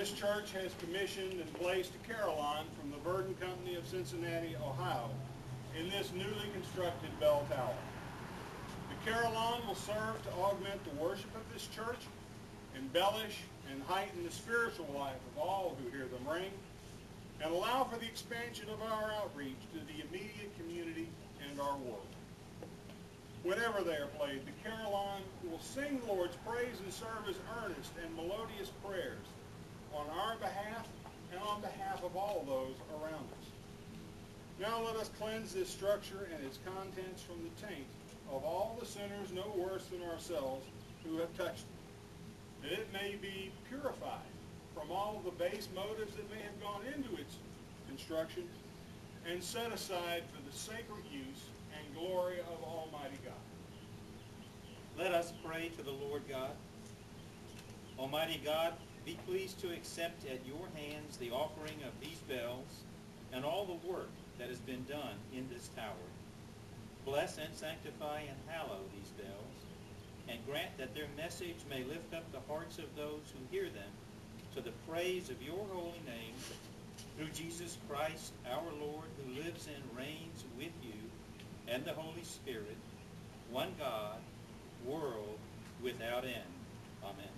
this church has commissioned and placed a carillon from the Verdon Company of Cincinnati, Ohio, in this newly constructed bell tower. The carillon will serve to augment the worship of this church, embellish and heighten the spiritual life of all who hear them ring, and allow for the expansion of our outreach to the immediate community and our world. Whenever they are played, the carillon will sing the Lord's praise and serve as earnest and melodious prayers on our behalf and on behalf of all those around us. Now let us cleanse this structure and its contents from the taint of all the sinners no worse than ourselves who have touched it, that it may be purified from all the base motives that may have gone into its construction and set aside for the sacred use and glory of Almighty God. Let us pray to the Lord God. Almighty God, be pleased to accept at your hands the offering of these bells and all the work that has been done in this tower. Bless and sanctify and hallow these bells, and grant that their message may lift up the hearts of those who hear them to the praise of your holy name, through Jesus Christ our Lord, who lives and reigns with you and the Holy Spirit, one God, world without end. Amen.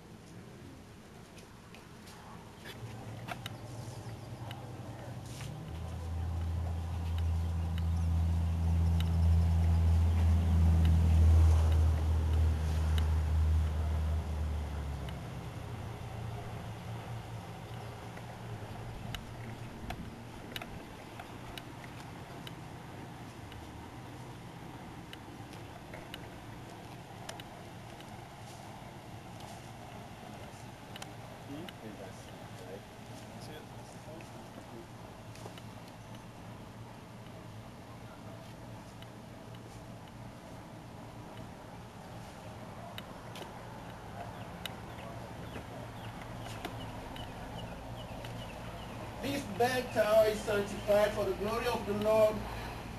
This bell tower is sanctified for the glory of the Lord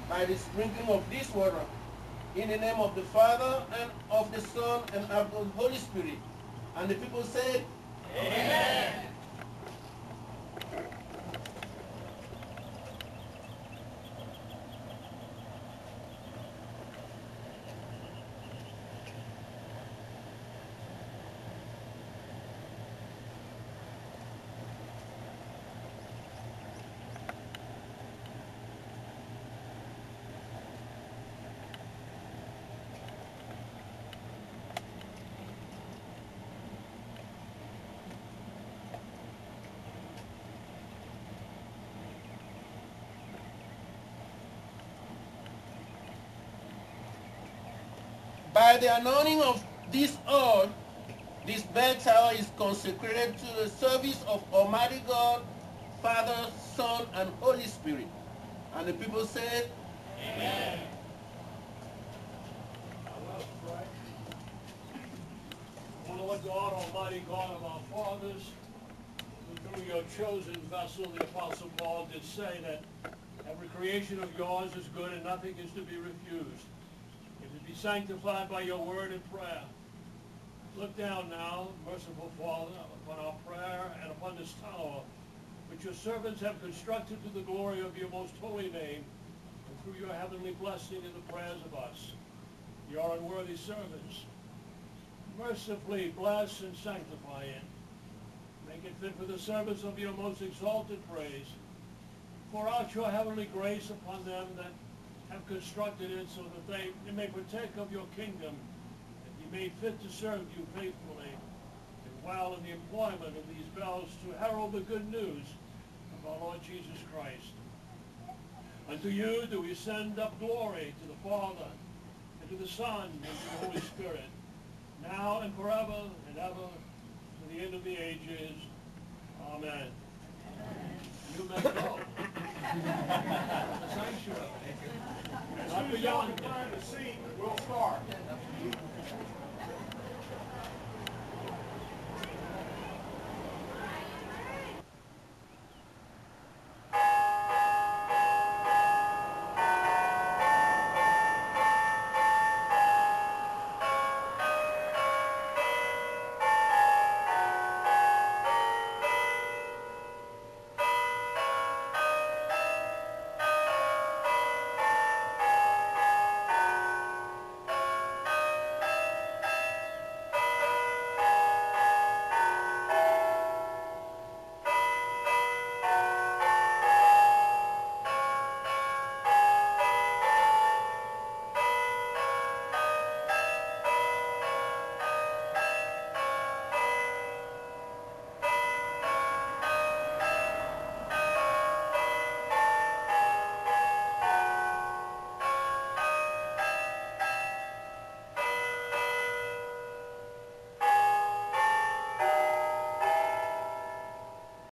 by the sprinkling of this water. In the name of the Father, and of the Son, and of the Holy Spirit. And the people said, Amen. By the anointing of this oil, this bell tower is consecrated to the service of Almighty God, Father, Son, and Holy Spirit. And the people said, Amen. O Lord God, Almighty God of our fathers, who through your chosen vessel, the Apostle Paul, did say that every creation of yours is good and nothing is to be refused. Be sanctified by your word and prayer. Look down now, merciful Father, upon our prayer and upon this tower, which your servants have constructed to the glory of your most holy name, and through your heavenly blessing in the prayers of us, your unworthy servants. Mercifully bless and sanctify it. Make it fit for the service of your most exalted praise. Pour out your heavenly grace upon them that have constructed it, so that they may partake of your kingdom and be made fit to serve you faithfully and well in the employment of these bells to herald the good news of our Lord Jesus Christ. Unto you do we send up glory, to the Father, and to the Son, and to the Holy Spirit, now and forever and ever, to the end of the ages. Amen. You may go. The sanctuary. As soon as y'all can find a seat, we'll start.